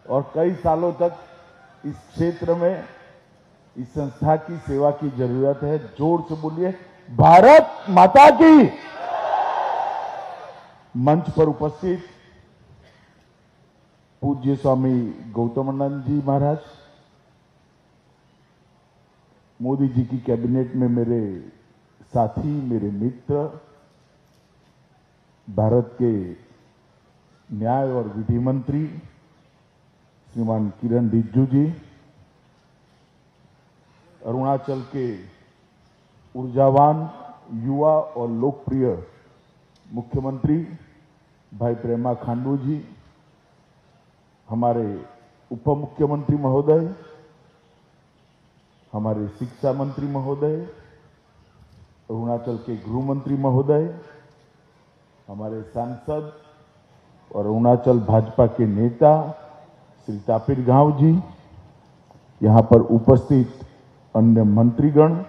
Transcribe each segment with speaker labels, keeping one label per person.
Speaker 1: और कई सालों तक इस क्षेत्र में इस संस्था की सेवा की जरूरत है। जोर से बोलिए, भारत माता की। मंच पर उपस्थित पूज्य स्वामी गौतमानंद जी महाराज, मोदी जी की कैबिनेट में मेरे साथी, मेरे मित्र, भारत के न्याय और विधि मंत्री श्रीमान किरण रिजिजू जी, अरुणाचल के ऊर्जावान, युवा और लोकप्रिय मुख्यमंत्री भाई प्रेमा खांडू जी, हमारे उप मुख्यमंत्री महोदय, हमारे शिक्षा मंत्री महोदय, अरुणाचल के गृह मंत्री महोदय, हमारे सांसद और अरुणाचल भाजपा के नेता श्री तापिर गांव जी, यहां पर उपस्थित अन्य मंत्रीगण,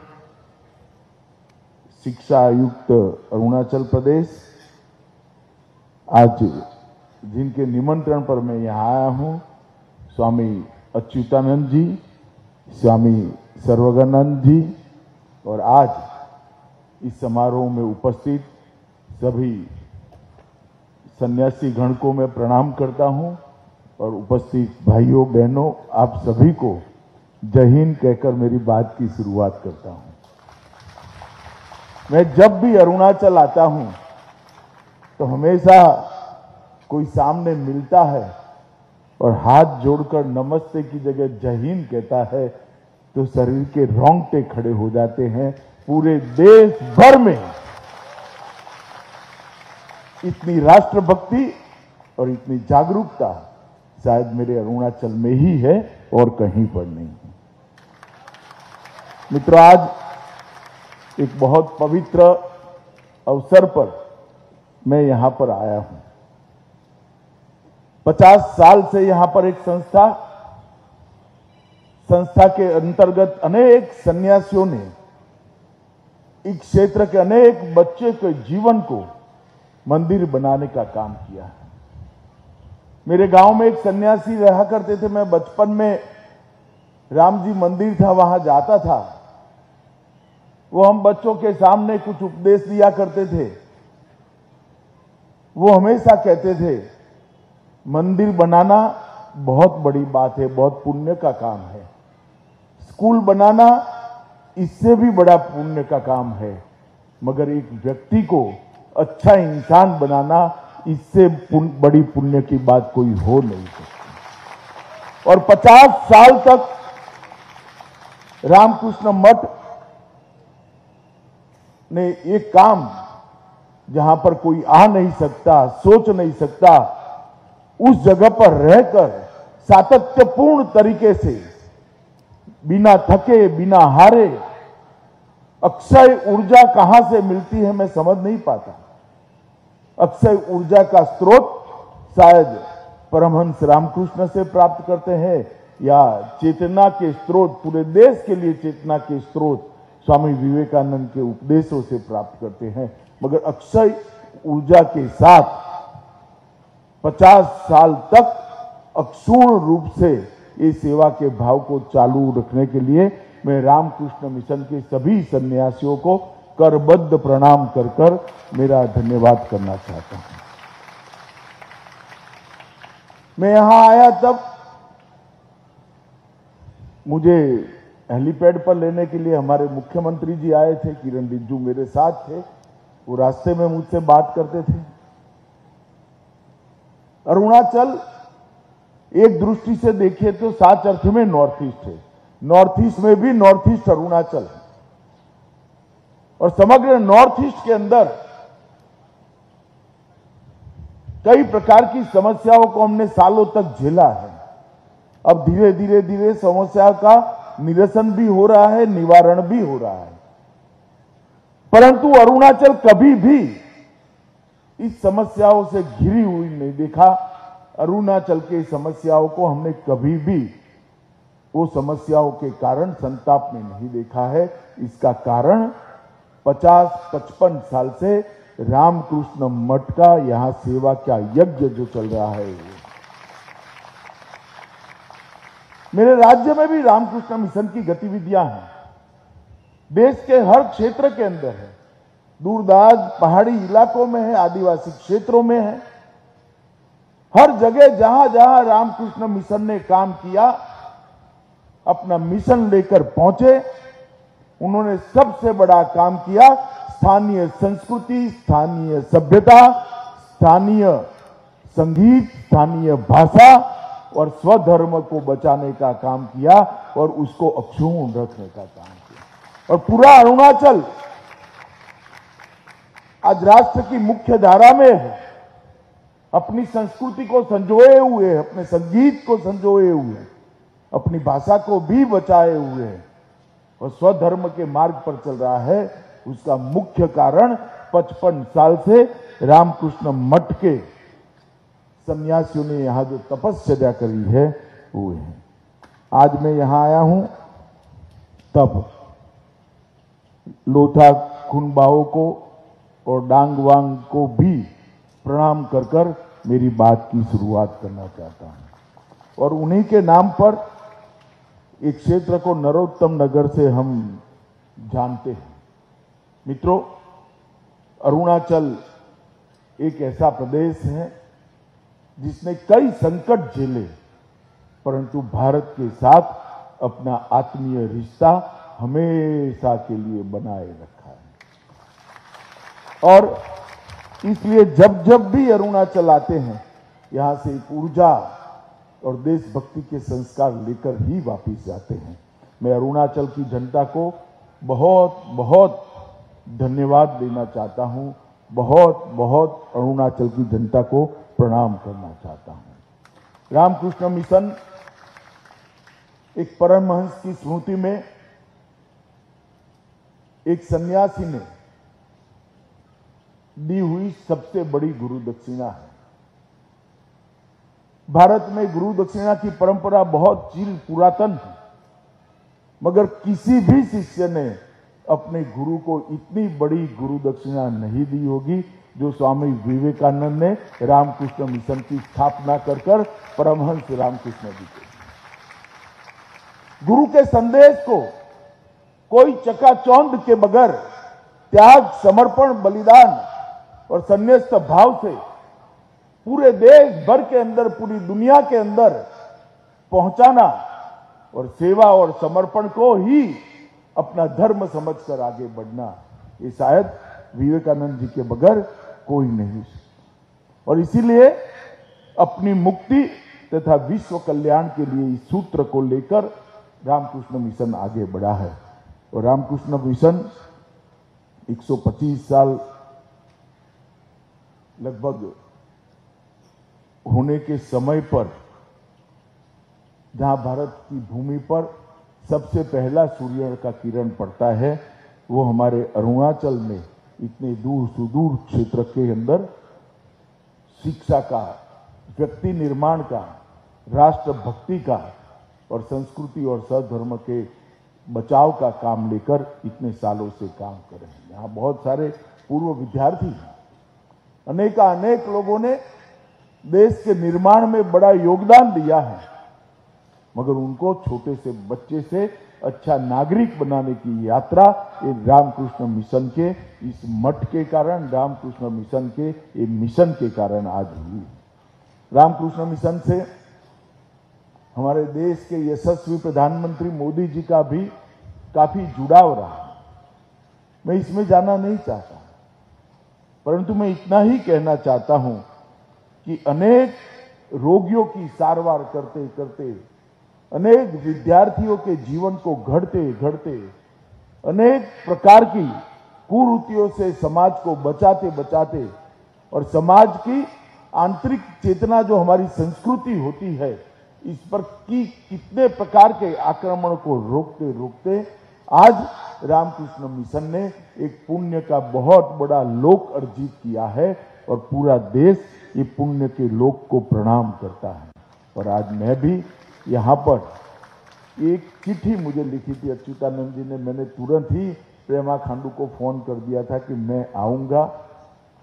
Speaker 1: शिक्षा आयुक्त अरुणाचल प्रदेश, आज जिनके निमंत्रण पर मैं यहां आया हूं, स्वामी अच्युतानंद जी, स्वामी सर्वज्ञानंद जी, और आज इस समारोह में उपस्थित सभी सन्यासी गण को मैं प्रणाम करता हूं और उपस्थित भाइयों बहनों, आप सभी को जय हिंद कहकर मेरी बात की शुरुआत करता हूं। मैं जब भी अरुणाचल आता हूं तो हमेशा कोई सामने मिलता है और हाथ जोड़कर नमस्ते की जगह जय हिंद कहता है तो शरीर के रोंगटे खड़े हो जाते हैं। पूरे देश भर में इतनी राष्ट्रभक्ति और इतनी जागरूकता शायद मेरे अरुणाचल में ही है और कहीं पर नहीं है। मित्रों, आज एक बहुत पवित्र अवसर पर मैं यहां पर आया हूं। 50 साल से यहां पर एक संस्था के अंतर्गत अनेक सन्यासियों ने इस क्षेत्र के अनेक बच्चे के जीवन को मंदिर बनाने का काम किया है। मेरे गांव में एक सन्यासी रहा करते थे। मैं बचपन में राम जी मंदिर था, वहां जाता था। वो हम बच्चों के सामने कुछ उपदेश दिया करते थे। वो हमेशा कहते थे, मंदिर बनाना बहुत बड़ी बात है, बहुत पुण्य का काम है। स्कूल बनाना इससे भी बड़ा पुण्य का काम है, मगर एक व्यक्ति को अच्छा इंसान बनाना इससे बड़ी पुण्य की बात कोई हो नहीं सकती। और 50 साल तक रामकृष्ण मठ ने एक काम, जहां पर कोई आ नहीं सकता, सोच नहीं सकता, उस जगह पर रहकर सातत्यपूर्ण तरीके से, बिना थके, बिना हारे, अक्षय ऊर्जा कहां से मिलती है मैं समझ नहीं पाता। अक्षय ऊर्जा का स्रोत शायद परमहंस रामकृष्ण से प्राप्त करते हैं, या चेतना के स्रोत, पूरे देश के लिए चेतना के स्रोत स्वामी विवेकानंद के उपदेशों से प्राप्त करते हैं। मगर अक्षय ऊर्जा के साथ 50 साल तक अक्षुण्ण रूप से इस सेवा के भाव को चालू रखने के लिए मैं रामकृष्ण मिशन के सभी सन्यासियों को करबद्ध प्रणाम कर कर मेरा धन्यवाद करना चाहता हूं। मैं यहां आया तब मुझे हेलीपैड पर लेने के लिए हमारे मुख्यमंत्री जी आए थे, किरण रिजिजू मेरे साथ थे। वो रास्ते में मुझसे बात करते थे। अरुणाचल एक दृष्टि से देखें तो सच अर्थ में नॉर्थ ईस्ट है। नॉर्थ ईस्ट में भी नॉर्थ ईस्ट अरुणाचल है, और समग्र नॉर्थ ईस्ट के अंदर कई प्रकार की समस्याओं को हमने सालों तक झेला है। अब धीरे धीरे धीरे समस्या का निरसन भी हो रहा है, निवारण भी हो रहा है। परंतु अरुणाचल कभी भी इस समस्याओं से घिरी हुई नहीं देखा। अरुणाचल के समस्याओं को हमने कभी भी वो समस्याओं के कारण संताप में नहीं देखा है। इसका कारण 50-55 साल से रामकृष्ण मठ का यहां सेवा का यज्ञ जो चल रहा है। मेरे राज्य में भी रामकृष्ण मिशन की गतिविधियां हैं। देश के हर क्षेत्र के अंदर है, दूरदराज पहाड़ी इलाकों में है, आदिवासी क्षेत्रों में है। हर जगह जहां जहां रामकृष्ण मिशन ने काम किया, अपना मिशन लेकर पहुंचे, उन्होंने सबसे बड़ा काम किया स्थानीय संस्कृति, स्थानीय सभ्यता, स्थानीय संगीत, स्थानीय भाषा और स्वधर्म को बचाने का काम किया और उसको अक्षुण्ण रखने का काम किया। और पूरा अरुणाचल आज राष्ट्र की मुख्य धारा में है, अपनी संस्कृति को संजोए हुए, अपने संगीत को संजोए हुए, अपनी भाषा को भी बचाए हुए है और स्वधर्म के मार्ग पर चल रहा है। उसका मुख्य कारण 55 साल से रामकृष्ण मठ के सन्यासियों ने यहां जो तपस्या करी है वो है। आज मैं यहां आया हूं तब लोथा खुनबाओ को और डांगवांग को भी प्रणाम कर कर मेरी बात की शुरुआत करना चाहता हूं। और उन्हीं के नाम पर एक क्षेत्र को नरोत्तम नगर से हम जानते हैं। मित्रों, अरुणाचल एक ऐसा प्रदेश है जिसने कई संकट झेले, परंतु भारत के साथ अपना आत्मीय रिश्ता हमेशा के लिए बनाए रखा है। और इसलिए जब जब भी अरुणाचल आते हैं, यहां से एक ऊर्जा और देशभक्ति के संस्कार लेकर ही वापस जाते हैं। मैं अरुणाचल की जनता को बहुत बहुत धन्यवाद देना चाहता हूं, बहुत बहुत अरुणाचल की जनता को प्रणाम करना चाहता हूं। रामकृष्ण मिशन एक परमहंस की स्मृति में एक सन्यासी ने दी हुई सबसे बड़ी गुरु दक्षिणा है। भारत में गुरु दक्षिणा की परंपरा बहुत चिर पुरातन है, मगर किसी भी शिष्य ने अपने गुरु को इतनी बड़ी गुरु दक्षिणा नहीं दी होगी जो स्वामी विवेकानंद ने रामकृष्ण मिशन की स्थापना कर कर परमहंस रामकृष्ण जी को। गुरु के संदेश को कोई चकाचौंध के बगैर त्याग, समर्पण, बलिदान और संन्यास्त भाव से पूरे देश भर के अंदर, पूरी दुनिया के अंदर पहुंचाना और सेवा और समर्पण को ही अपना धर्म समझकर आगे बढ़ना, ये शायद विवेकानंद जी के बगैर कोई नहीं। और इसीलिए अपनी मुक्ति तथा विश्व कल्याण के लिए इस सूत्र को लेकर रामकृष्ण मिशन आगे बढ़ा है। और रामकृष्ण मिशन 125 साल लगभग होने के समय पर, जहां भारत की भूमि पर सबसे पहला सूर्य का किरण पड़ता है, वो हमारे अरुणाचल में इतने दूर सुदूर क्षेत्र के अंदर शिक्षा का, व्यक्ति निर्माण का, राष्ट्र भक्ति का और संस्कृति और सद्धर्म के बचाव का काम लेकर इतने सालों से काम कर रहे हैं। यहाँ बहुत सारे पूर्व विद्यार्थी हैं, अनेक लोगों ने देश के निर्माण में बड़ा योगदान दिया है, मगर उनको छोटे से बच्चे से अच्छा नागरिक बनाने की यात्रा ये रामकृष्ण मिशन के इस मठ के कारण, रामकृष्ण मिशन के ये मिशन के कारण आज हुई। रामकृष्ण मिशन से हमारे देश के यशस्वी प्रधानमंत्री मोदी जी का भी काफी जुड़ाव रहा। मैं इसमें जाना नहीं चाहता, परंतु मैं इतना ही कहना चाहता हूं कि अनेक रोगियों की सारवार करते करते, अनेक विद्यार्थियों के जीवन को गढ़ते गढ़ते, अनेक प्रकार की कुरीतियों से समाज को बचाते बचाते और समाज की आंतरिक चेतना जो हमारी संस्कृति होती है, इस पर की कितने प्रकार के आक्रमण को रोकते रोकते आज रामकृष्ण मिशन ने एक पुण्य का बहुत बड़ा लोक अर्जित किया है और पूरा देश ये पुण्य के लोक को प्रणाम करता है। और आज मैं भी यहाँ पर एक चिट्ठी मुझे लिखी थी अच्युतानंद जी ने, मैंने तुरंत ही प्रेमा खांडू को फोन कर दिया था कि मैं आऊंगा।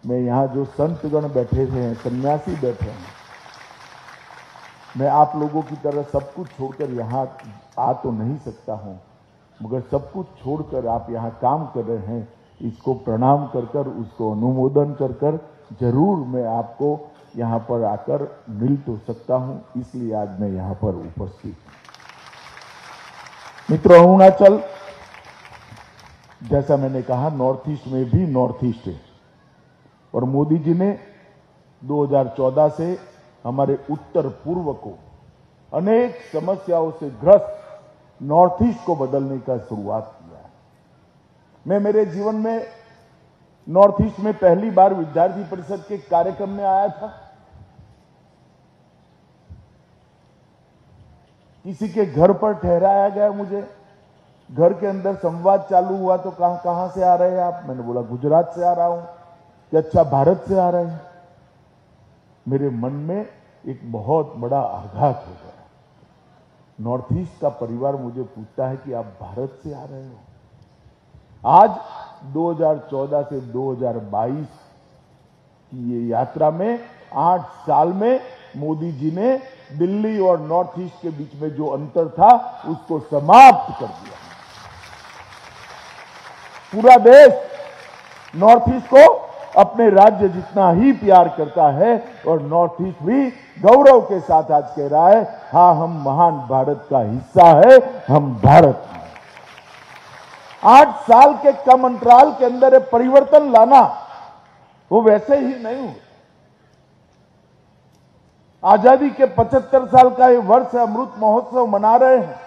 Speaker 1: मैं यहाँ जो संतगण बैठे हैं, सन्यासी बैठे हैं, मैं आप लोगों की तरह सब कुछ छोड़कर यहाँ आ तो नहीं सकता हूँ, मगर सब कुछ छोड़कर आप यहाँ काम कर रहे हैं, इसको प्रणाम कर कर, उसको अनुमोदन कर कर जरूर मैं आपको यहाँ पर आकर मिल तो सकता हूँ, इसलिए आज मैं यहाँ पर उपस्थित हूँ। मित्रों, अरुणाचल जैसा मैंने कहा नॉर्थ ईस्ट में भी नॉर्थ ईस्ट है, और मोदी जी ने 2014 से हमारे उत्तर पूर्व को अनेक समस्याओं से ग्रस्त नॉर्थ ईस्ट को बदलने का शुरुआत किया है। मैं मेरे जीवन में नॉर्थ ईस्ट में पहली बार विद्यार्थी परिषद के कार्यक्रम में आया था। किसी के घर पर ठहराया गया, मुझे घर के अंदर संवाद चालू हुआ तो कहां से आ रहे हैं आप? मैंने बोला गुजरात से आ रहा हूं। कि अच्छा, भारत से आ रहे हैं? मेरे मन में एक बहुत बड़ा आघात हो गया। नॉर्थ ईस्ट का परिवार मुझे पूछता है कि आप भारत से आ रहे हो। आज 2014 से 2022 की ये यात्रा में 8 साल में मोदी जी ने दिल्ली और नॉर्थ ईस्ट के बीच में जो अंतर था उसको समाप्त कर दिया। पूरा देश नॉर्थ ईस्ट को अपने राज्य जितना ही प्यार करता है, और नॉर्थ ईस्ट भी गौरव के साथ आज कह रहा है, हाँ, हम महान भारत का हिस्सा है, हम भारत हैं। 8 साल के कम अंतराल के अंदर परिवर्तन लाना वो वैसे ही नहीं हुआ। आजादी के 75 साल का ये वर्ष अमृत महोत्सव मना रहे हैं।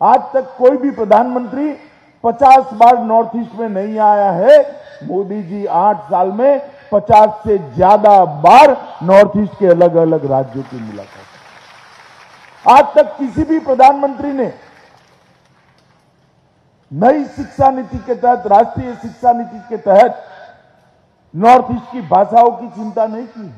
Speaker 1: आज तक कोई भी प्रधानमंत्री 50 बार नॉर्थ ईस्ट में नहीं आया है। मोदी जी 8 साल में 50 से ज्यादा बार नॉर्थ ईस्ट के अलग अलग राज्यों की मुलाकात। आज तक किसी भी प्रधानमंत्री ने नई शिक्षा नीति के तहत, राष्ट्रीय शिक्षा नीति के तहत नॉर्थ ईस्ट की भाषाओं की चिंता नहीं की।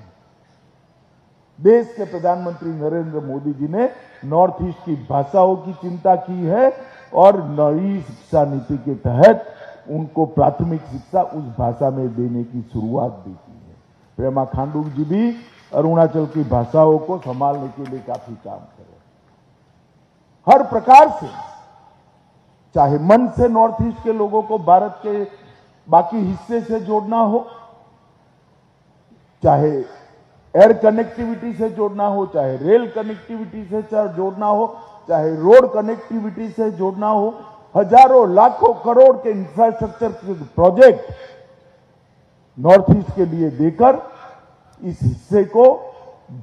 Speaker 1: देश के प्रधानमंत्री नरेंद्र मोदी जी ने नॉर्थ ईस्ट की भाषाओं की चिंता की है, और नई शिक्षा नीति के तहत उनको प्राथमिक शिक्षा उस भाषा में देने की शुरुआत भी की है। प्रेमा खांडू जी भी अरुणाचल की भाषाओं को संभालने के लिए काफी काम कर रहे हैं। हर प्रकार से, चाहे मन से नॉर्थ ईस्ट के लोगों को भारत के बाकी हिस्से से जोड़ना हो, चाहे एयर कनेक्टिविटी से जोड़ना हो, चाहे रेल कनेक्टिविटी से जोड़ना हो, चाहे रोड कनेक्टिविटी से जोड़ना हो, हजारों लाखों करोड़ के इंफ्रास्ट्रक्चर प्रोजेक्ट नॉर्थ ईस्ट के लिए देकर इस हिस्से को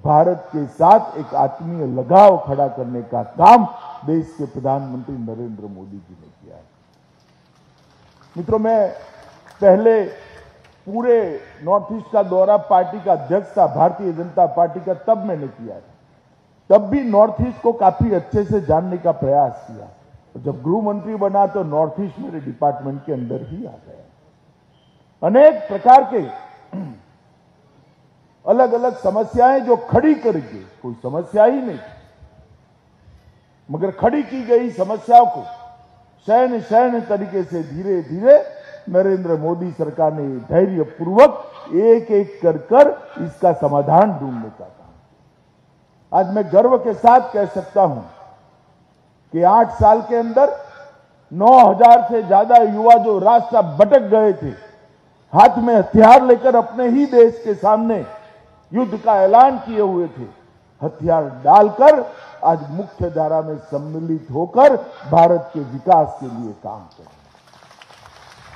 Speaker 1: भारत के साथ एक आत्मीय लगाव खड़ा करने का काम देश के प्रधानमंत्री नरेंद्र मोदी जी ने किया है। मित्रों, मैं पहले पूरे नॉर्थ ईस्ट का दौरा पार्टी का अध्यक्ष था, भारतीय जनता पार्टी का, तब मैंने किया था। तब भी नॉर्थ ईस्ट को काफी अच्छे से जानने का प्रयास किया। जब गृह मंत्री बना तो नॉर्थ ईस्ट मेरे डिपार्टमेंट के अंदर ही आ गया। अनेक प्रकार के अलग अलग समस्याएं जो खड़ी करके, कोई समस्या ही नहीं, मगर खड़ी की गई समस्याओं को शयन तरीके से धीरे धीरे नरेंद्र मोदी सरकार ने धैर्यपूर्वक एक एक कर इसका समाधान ढूंढने का काम। आज मैं गर्व के साथ कह सकता हूं कि 8 साल के अंदर 9000 से ज्यादा युवा जो रास्ता भटक गए थे, हाथ में हथियार लेकर अपने ही देश के सामने युद्ध का ऐलान किए हुए थे, हथियार डालकर आज मुख्य धारा में सम्मिलित होकर भारत के विकास के लिए काम कर रहे हैं।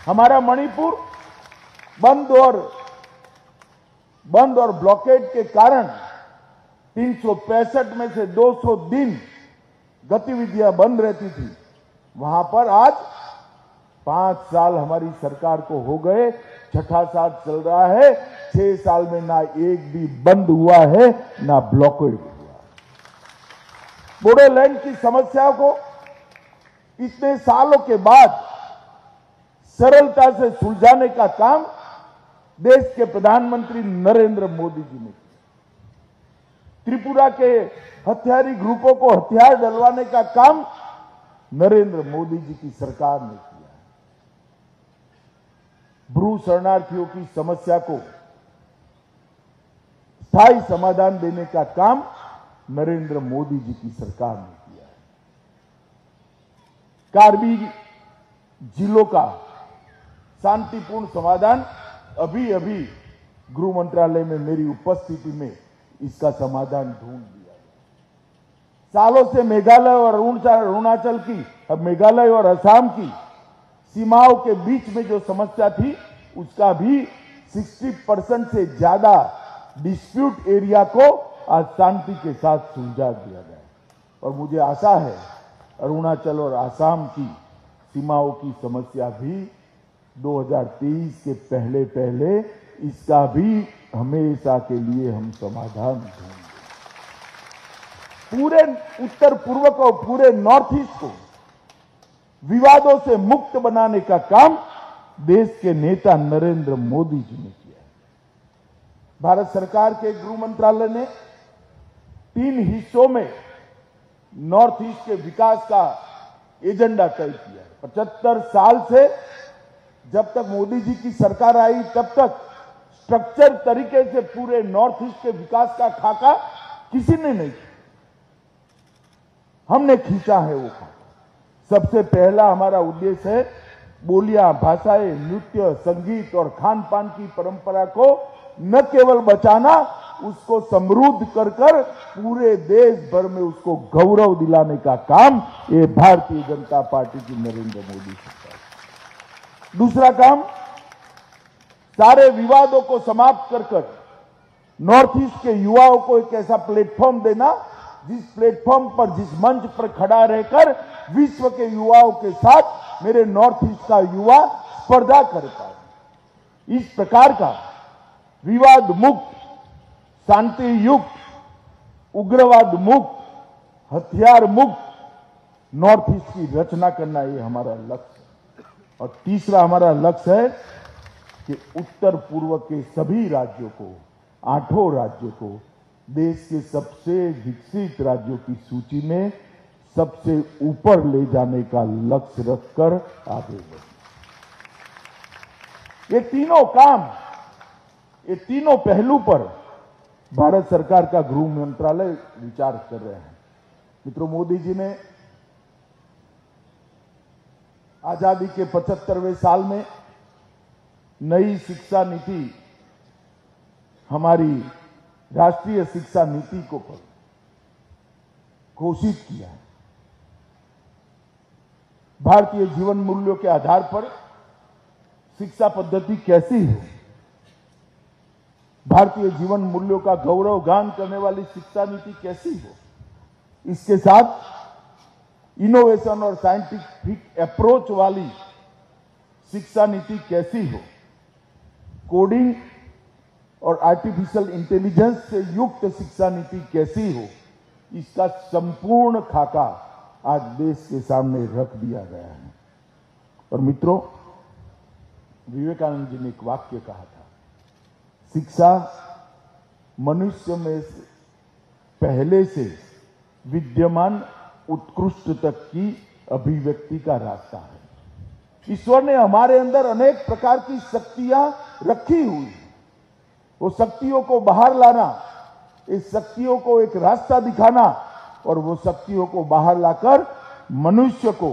Speaker 1: हमारा मणिपुर बंद और ब्लॉकेड के कारण 365 में से 200 दिन गतिविधियां बंद रहती थी। वहां पर आज 5 साल हमारी सरकार को हो गए, छठा साल चल रहा है। 6 साल में ना एक भी बंद हुआ है, ना ब्लॉकेड हुआ। बोडोलैंड की समस्या को इतने सालों के बाद सरलता से सुलझाने का काम देश के प्रधानमंत्री नरेंद्र मोदी जी ने किया। त्रिपुरा के हथियारी ग्रुपों को हथियार डलवाने का काम नरेंद्र मोदी जी की सरकार ने किया। ब्रू शरणार्थियों की समस्या को स्थायी समाधान देने का काम नरेंद्र मोदी जी की सरकार ने किया है। कार्बी जिलों का शांतिपूर्ण समाधान अभी अभी गृह मंत्रालय में मेरी उपस्थिति में इसका समाधान ढूंढ लिया गया। सालों से मेघालय और अरुणाचल की, अब मेघालय और असम की सीमाओं के बीच में जो समस्या थी उसका भी 60% से ज्यादा डिस्प्यूट एरिया को आज शांति के साथ सुलझा दिया गया और मुझे आशा है अरुणाचल और असम की सीमाओं की समस्या भी 2023 के पहले पहले इसका भी हमेशा के लिए हम समाधान ढूंढेंगे। पूरे उत्तर पूर्व को, पूरे नॉर्थ ईस्ट को विवादों से मुक्त बनाने का काम देश के नेता नरेंद्र मोदी जी ने किया है। भारत सरकार के गृह मंत्रालय ने 3 हिस्सों में नॉर्थ ईस्ट के विकास का एजेंडा तय किया है। 75 साल से जब तक मोदी जी की सरकार आई तब तक स्ट्रक्चर तरीके से पूरे नॉर्थ ईस्ट के विकास का खाका किसी ने नहीं किया, हमने खींचा है वो खाका। सबसे पहला हमारा उद्देश्य है बोलियां, भाषाएं, नृत्य, संगीत और खान पान की परंपरा को न केवल बचाना, उसको समृद्ध कर कर पूरे देश भर में उसको गौरव दिलाने का काम ये भारतीय जनता पार्टी की नरेंद्र मोदी सरकार। दूसरा काम, सारे विवादों को समाप्त कर कर नॉर्थ ईस्ट के युवाओं को एक ऐसा प्लेटफॉर्म देना जिस प्लेटफॉर्म पर, जिस मंच पर खड़ा रहकर विश्व के युवाओं के साथ मेरे नॉर्थ ईस्ट का युवा स्पर्धा कर पाए। इस प्रकार का विवाद मुक्त, शांति युक्त, उग्रवाद मुक्त, हथियार मुक्त नॉर्थ ईस्ट की रचना करना ये हमारा लक्ष्य है। और तीसरा हमारा लक्ष्य है कि उत्तर पूर्व के सभी राज्यों को, 8 राज्यों को देश के सबसे विकसित राज्यों की सूची में सबसे ऊपर ले जाने का लक्ष्य रखकर आगे बढ़े। ये तीनों काम, ये तीनों पहलू पर भारत सरकार का गृह मंत्रालय विचार कर रहे हैं। मित्रों, मोदी जी ने आजादी के 75वें साल में नई शिक्षा नीति, हमारी राष्ट्रीय शिक्षा नीति को घोषित किया है। भारतीय जीवन मूल्यों के आधार पर शिक्षा पद्धति कैसी हो, भारतीय जीवन मूल्यों का गौरव गान करने वाली शिक्षा नीति कैसी हो, इसके साथ इनोवेशन और साइंटिफिक अप्रोच वाली शिक्षा नीति कैसी हो, कोडिंग और आर्टिफिशियल इंटेलिजेंस से युक्त शिक्षा नीति कैसी हो, इसका संपूर्ण खाका आज देश के सामने रख दिया गया है। और मित्रों, विवेकानंद जी ने एक वाक्य कहा था, शिक्षा मनुष्य में पहले से विद्यमान उत्कृष्ट तक की अभिव्यक्ति का रास्ता है। ईश्वर ने हमारे अंदर अनेक प्रकार की शक्तियां रखी हुई हैं। वो शक्तियों को बाहर लाना, इस शक्तियों को एक रास्ता दिखाना और वो शक्तियों को बाहर लाकर मनुष्य को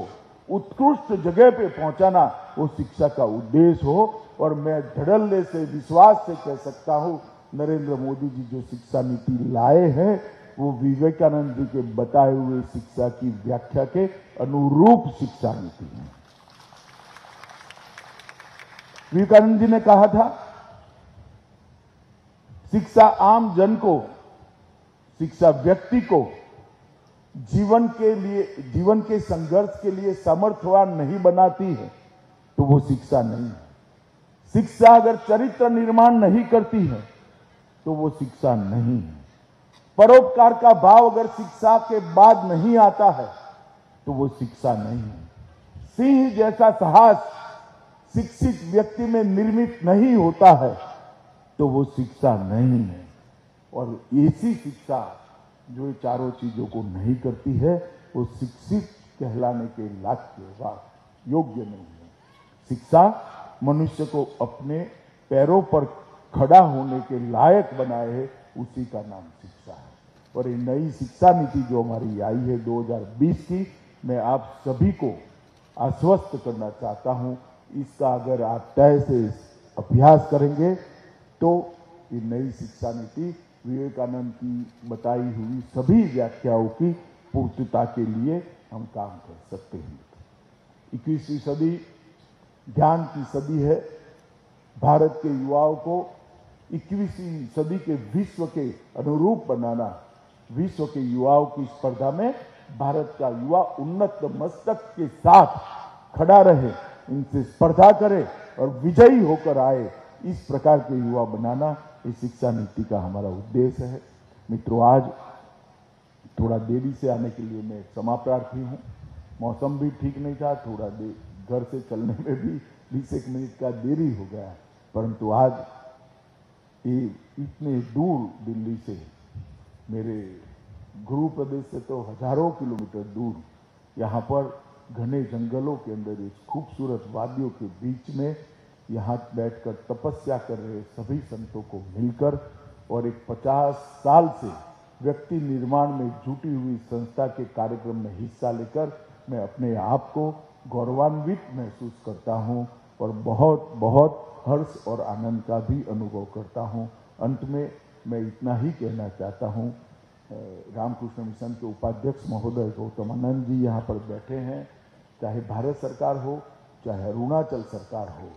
Speaker 1: उत्कृष्ट जगह पे पहुंचाना, वो शिक्षा का उद्देश्य हो। और मैं धड़ल्ले से, विश्वास से कह सकता हूं, नरेंद्र मोदी जी जो शिक्षा नीति लाए हैं वो विवेकानंद जी के बताए हुए शिक्षा की व्याख्या के अनुरूप शिक्षा नीति है। विवेकानंद जी ने कहा था, शिक्षा आम जन को, शिक्षा व्यक्ति को जीवन के संघर्ष के लिए सामर्थ्यवान नहीं बनाती है तो वो शिक्षा नहीं है। शिक्षा अगर चरित्र निर्माण नहीं करती है तो वो शिक्षा नहीं है। परोपकार का भाव अगर शिक्षा के बाद नहीं आता है तो वो शिक्षा नहीं है। सिंह जैसा साहस शिक्षित व्यक्ति में निर्मित नहीं होता है तो वो शिक्षा नहीं है। और ऐसी शिक्षा जो चारों चीजों को नहीं करती है वो शिक्षित कहलाने के योग्य नहीं है। शिक्षा मनुष्य को अपने पैरों पर खड़ा होने के लायक बनाए है, उसी का नाम शिक्षा है। और ये नई शिक्षा नीति जो हमारी आई है 2020 की, मैं आप सभी को आश्वस्त करना चाहता हूं, इसका अगर आप तय से अभ्यास करेंगे तो ये नई शिक्षा नीति विवेकानंद की बताई हुई सभी व्याख्याओं की पूर्तता के लिए हम काम कर सकते हैं। 21वीं सदी ज्ञान की सदी है। भारत के युवाओं को 21वीं सदी के विश्व के अनुरूप बनाना, विश्व के युवाओं की स्पर्धा में भारत का युवा उन्नत मस्तक के साथ खड़ा रहे, इनसे स्पर्धा करे और विजयी होकर आए, इस प्रकार के युवा बनाना इस शिक्षा नीति का हमारा उद्देश्य है। मित्रों, आज थोड़ा देरी से आने के लिए मैं क्षमा प्रार्थी हूँ। मौसम भी ठीक नहीं था, थोड़ा घर से चलने में भी 20 मिनट का देरी हो गया, परंतु आज ये इतने दूर दिल्ली से, मेरे गुरु प्रदेश से तो हजारों किलोमीटर दूर, यहाँ पर घने जंगलों के अंदर इस खूबसूरत वादियों के बीच में यहाँ बैठकर तपस्या कर रहे सभी संतों को मिलकर और एक 50 साल से व्यक्ति निर्माण में जुटी हुई संस्था के कार्यक्रम में हिस्सा लेकर मैं अपने आप को गौरवान्वित महसूस करता हूँ और बहुत बहुत हर्ष और आनंद का भी अनुभव करता हूँ। अंत में मैं इतना ही कहना चाहता हूँ, रामकृष्ण मिशन के उपाध्यक्ष महोदय गौतमानंद जी यहाँ पर बैठे हैं, चाहे भारत सरकार हो चाहे अरुणाचल सरकार हो,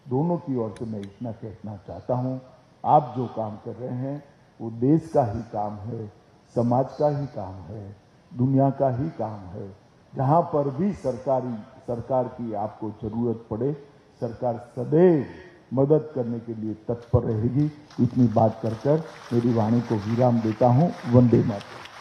Speaker 1: दोनों की ओर से मैं इतना कहना चाहता हूँ, आप जो काम कर रहे हैं वो देश का ही काम है, समाज का ही काम है, दुनिया का ही काम है। जहाँ पर भी सरकार की आपको जरूरत पड़े, सरकार सदैव मदद करने के लिए तत्पर रहेगी। इतनी बात कर मेरी वाणी को विराम देता हूँ। वंदे मातरम।